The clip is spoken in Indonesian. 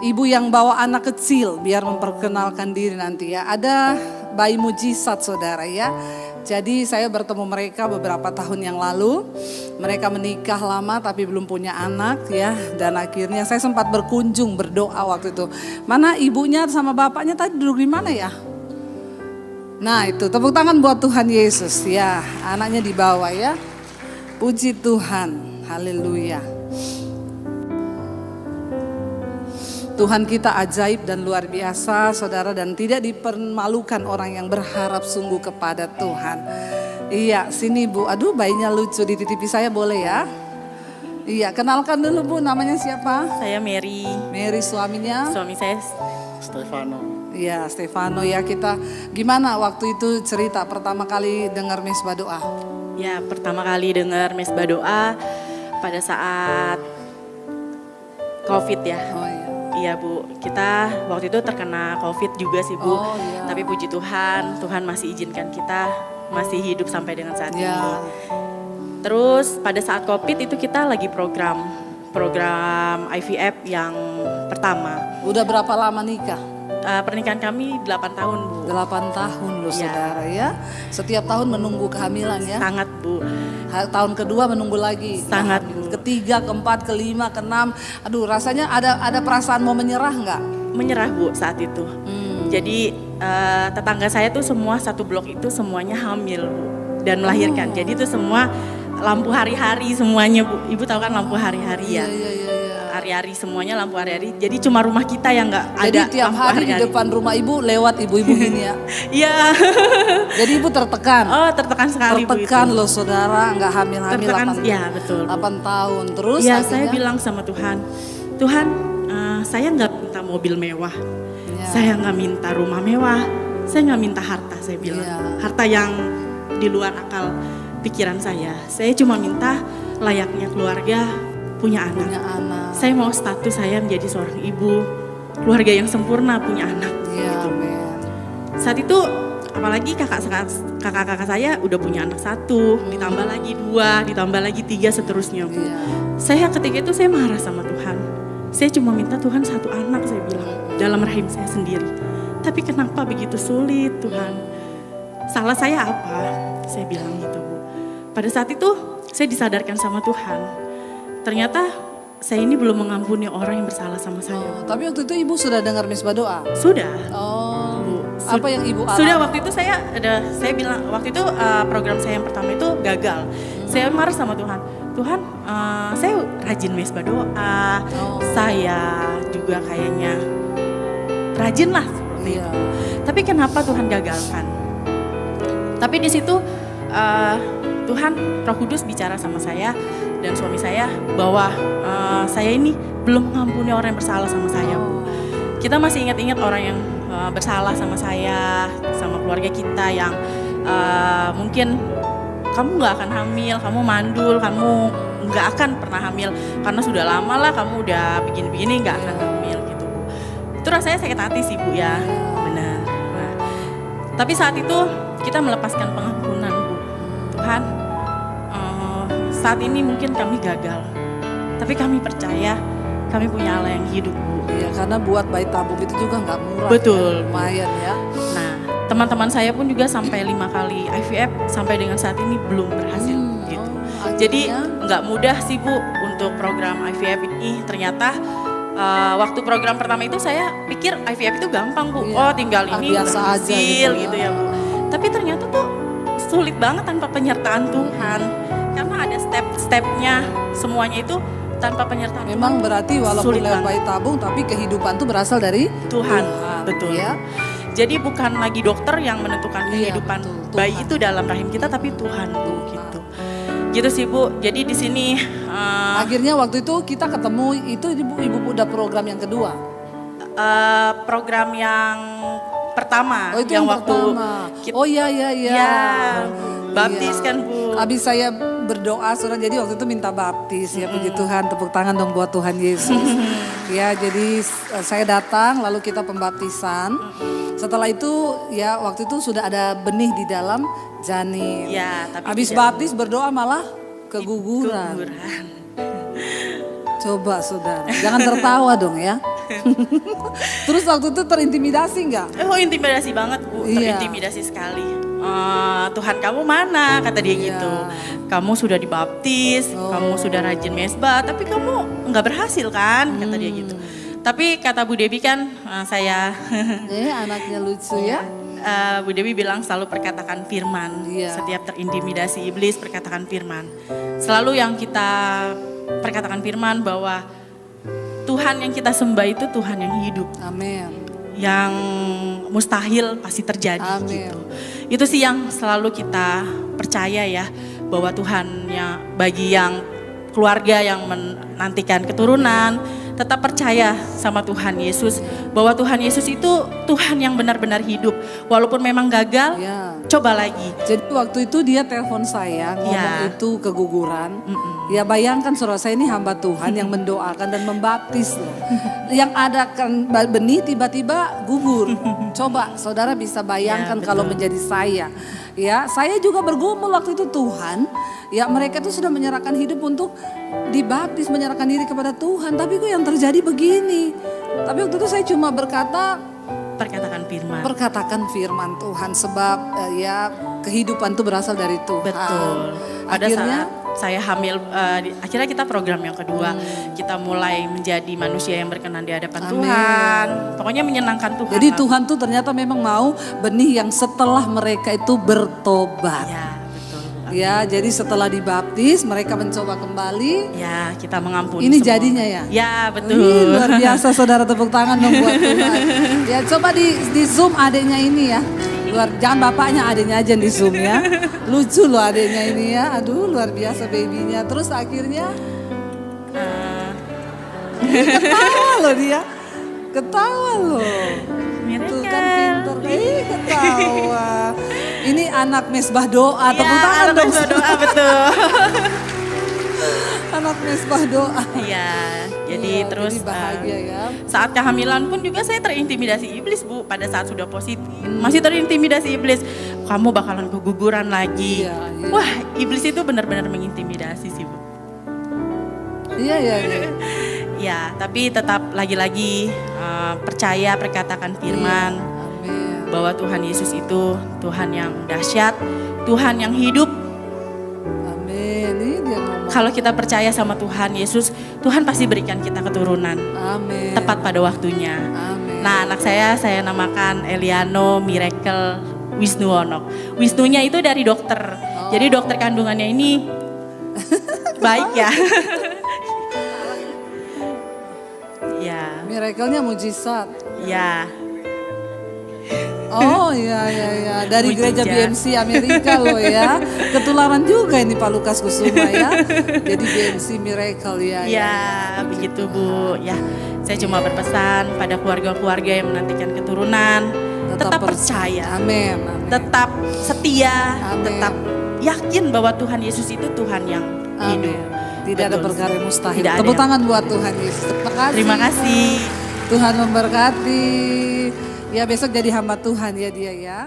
ibu yang bawa anak kecil biar memperkenalkan diri nanti ya. Ada bayi mujizat saudara ya. Jadi saya bertemu mereka beberapa tahun yang lalu. Mereka menikah lama tapi belum punya anak ya. Dan akhirnya saya sempat berkunjung berdoa waktu itu. Mana ibunya sama bapaknya tadi duduk di mana ya? Nah itu tepuk tangan buat Tuhan Yesus ya. Anaknya dibawa ya. Puji Tuhan. Haleluya. Tuhan kita ajaib dan luar biasa saudara, dan tidak dipermalukan orang yang berharap sungguh kepada Tuhan. Iya sini Bu, aduh bayinya lucu, dititipi saya boleh ya? Iya kenalkan dulu Bu, namanya siapa? Saya Mary. Mary, suaminya? Suami saya Stefano. Iya Stefano ya. Kita gimana waktu itu cerita pertama kali dengar mesbah doa? ya pertama kali dengar mesbah doa pada saat COVID ya. Oh iya. Iya Bu, kita waktu itu terkena COVID juga sih Bu. Oh, iya. Tapi puji Tuhan, Tuhan masih izinkan kita masih hidup sampai dengan saat Ya. ini. Terus pada saat COVID itu kita lagi program IVF yang pertama. Udah berapa lama nikah? Pernikahan kami 8 tahun Bu. 8 tahun loh Ya. saudara ya. Setiap tahun menunggu kehamilan ya. Sangat Bu. Tahun kedua menunggu lagi. Sangat, Nah, Bu. ketiga, keempat, kelima, keenam. Aduh rasanya ada perasaan mau menyerah nggak? Menyerah Bu saat itu. Jadi tetangga saya tuh semua satu blok itu semuanya hamil Bu, dan melahirkan. Jadi itu semua lampu hari-hari semuanya Bu. Ibu tahu kan lampu hari-hari ya. Iya. Hari-hari semuanya lampu hari-hari. Jadi cuma rumah kita yang nggak ada Jadi tiap lampu hari di hari-hari. depan rumah ibu lewat ibu-ibu gini ya. Iya. Jadi ibu tertekan. Oh tertekan sekali Bu itu. Tertekan loh saudara, nggak hamil-hamil Tertekan, 8, ya betul. 8 tahun. Terus Ya akhirnya, saya bilang sama Tuhan, Tuhan saya nggak minta mobil mewah. Ya. Saya nggak minta rumah mewah, saya nggak minta harta, saya bilang. Iya. Harta yang di luar akal pikiran saya. Saya cuma minta layaknya keluarga punya anak. punya anak. Saya mau status saya menjadi seorang ibu, keluarga yang sempurna, punya anak. Iya, Gitu. amin. Saat itu apalagi kakak-kakak saya udah punya anak 1, ditambah lagi 2, ditambah lagi 3 seterusnya Bu. Iya. Saya ketika itu saya marah sama Tuhan. Saya cuma minta Tuhan 1 anak, saya bilang, dalam rahim saya sendiri. Tapi kenapa begitu sulit Tuhan? Salah saya apa? Saya bilang gitu Bu. Pada saat itu saya disadarkan sama Tuhan. Ternyata saya ini belum mengampuni orang yang bersalah sama saya. Oh, tapi waktu itu ibu sudah dengar mesbah doa? Sudah. Oh, Bu. apa yang ibu alami? Sudah waktu itu saya bilang waktu itu program saya yang pertama itu gagal. Saya marah sama Tuhan. Tuhan, saya rajin mesbah doa. Oh. Saya juga kayaknya rajin lah seperti Iya. itu. Tapi kenapa Tuhan gagalkan? Tapi di situ Tuhan Roh Kudus bicara sama saya dan suami saya bahwa saya ini belum mengampuni orang yang bersalah sama saya, Bu. Kita masih ingat-ingat orang yang bersalah sama saya, sama keluarga kita yang mungkin kamu nggak akan hamil, kamu mandul, kamu nggak akan pernah hamil karena sudah lama lah kamu udah begini-begini nggak akan hamil gitu Bu. Itu rasanya sakit hati sih Bu ya, benar. Nah, tapi saat itu kita melepaskan pengampunan Bu. Tuhan, saat ini mungkin kami gagal, tapi kami percaya kami punya Allah yang hidup Bu. Iya, karena buat bayi tabung itu juga nggak murah. Betul. Ya, lumayan ya. Nah, teman-teman saya pun juga sampai 5 kali IVF sampai dengan saat ini belum berhasil gitu. Akhirnya? Jadi nggak mudah sih Bu untuk program IVF ini. Ternyata waktu program pertama itu saya pikir IVF itu gampang Bu. Iya. Oh tinggal ini Biasa aja berhasil gitu. gitu ya Bu. Tapi ternyata tuh sulit banget tanpa penyertaan Tuhan. Karena ada step-stepnya, semuanya itu tanpa penyertaan Memang Tuhan. berarti walaupun Sulit lewat banget. bayi tabung, tapi kehidupan tuh berasal dari Tuhan, betul. Ya. Jadi bukan lagi dokter yang menentukan Iya, kehidupan betul, bayi Tuhan. itu dalam rahim kita, tapi Tuhan Bu gitu. Gitu sih Bu. Jadi di sini Akhirnya waktu itu kita ketemu, itu ibu udah program yang kedua. program yang pertama, Oh itu yang waktu pertama. Oh iya. ya baptis kan Bu. Habis saya berdoa saudara, jadi waktu itu minta baptis ya, puji Tuhan, tepuk tangan dong buat Tuhan Yesus. Ya jadi saya datang lalu kita pembaptisan. Setelah itu ya waktu itu sudah ada benih di dalam janin. Ya, tapi Habis tidak- baptis berdoa malah keguguran. Keguguran. Coba saudara, jangan tertawa dong ya. Terus waktu itu terintimidasi nggak? Oh intimidasi banget Bu, Iya. terintimidasi sekali. Tuhan kamu mana? Kata dia Iya. gitu. Kamu sudah dibaptis, kamu sudah rajin mesbah, tapi kamu nggak berhasil kan? Kata dia gitu. Tapi kata Bu Debbie kan saya, Anaknya lucu ya. Bu Debbie bilang selalu perkatakan firman. Iya. Setiap terintimidasi iblis perkatakan firman. Selalu yang kita perkatakan firman bahwa Tuhan yang kita sembah itu Tuhan yang hidup. Amin. Yang mustahil pasti terjadi Amin. gitu. Itu sih yang selalu kita percaya ya, bahwa Tuhan ya bagi yang keluarga yang menantikan keturunan tetap percaya sama Tuhan Yesus, bahwa Tuhan Yesus itu Tuhan yang benar-benar hidup. Walaupun memang gagal, Ya. coba lagi. Jadi waktu itu dia telepon saya ngomong Ya. itu keguguran. Ya bayangkan saudara, saya ini hamba Tuhan yang mendoakan dan membaptis loh. Yang ada kan benih tiba-tiba gugur. Coba saudara bisa bayangkan Ya, kalau betul. menjadi saya. Ya saya juga bergumul waktu itu Tuhan. Ya mereka itu sudah menyerahkan hidup untuk dibaptis, menyerahkan diri kepada Tuhan. Tapi kok yang terjadi begini. Tapi waktu itu saya cuma berkata, Perkatakan firman. perkatakan firman Tuhan sebab ya kehidupan itu berasal dari Tuhan. Betul. Pada Akhirnya saat saya hamil, akhirnya kita program yang kedua, kita mulai menjadi manusia yang berkenan di hadapan Amin. Tuhan. Pokoknya menyenangkan Tuhan. jadi lah. Tuhan tuh ternyata memang mau benih yang setelah mereka itu bertobat. Ya betul. Ya, jadi setelah dibaptis mereka mencoba kembali. Ya kita mengampuni. Ini semua. jadinya ya? Ya betul. Wih, luar biasa saudara, tepuk tangan dong buat Tuhan. Ya coba di zoom adiknya ini ya. Jangan bapaknya, adiknya aja yang di zoom ya. Lucu loh adiknya ini ya. Aduh luar biasa babynya. Terus akhirnya Eh, ketawa loh dia. Ketawa loh. Tuh kan pinter. Ketawa. Ini anak mesbah doa. Tepuk ya, tangan anak dong. berdoa betul. Anak mesbah doa. Iya, jadi Iya, terus jadi bahagia ya. saat kehamilan pun juga saya terintimidasi iblis Bu. Pada saat sudah positif masih terintimidasi iblis. Kamu bakalan keguguran lagi. Iya, iya. Wah, iblis itu benar-benar mengintimidasi sih Bu. Iya, iya, iya. Ya, tapi tetap lagi-lagi percaya perkatakan firman Amin. bahwa Tuhan Yesus itu Tuhan yang dahsyat, Tuhan yang hidup. Amin. Ini dia ngomong. Kalau kita percaya sama Tuhan Yesus, Tuhan pasti berikan kita keturunan Amin. tepat pada waktunya. Amin. Nah, anak saya namakan Eliano Miracle Wisnuwonok. Wisnunya itu dari dokter. Jadi dokter kandungannya ini baik ya. Ya, Miracle-nya mujizat. ya. Oh iya iya iya, dari Mujizat. gereja BMC Amerika loh ya. Ketularan juga ini Pak Lukas Kusuma ya. Jadi BMC Miracle ya. Ya, begitu Bu. Ya, saya cuma berpesan pada keluarga-keluarga yang menantikan keturunan, tetap percaya, Amin. Amin. tetap setia, Amin. tetap yakin bahwa Tuhan Yesus itu Tuhan yang hidup. Amin. Tidak ada Betul. perkara yang mustahil. Tidak ada Tepuk yang- tangan buat Tuhan Yesus. Terima kasih. Terima kasih. Tuhan memberkati. Ya besok jadi hamba Tuhan ya dia ya.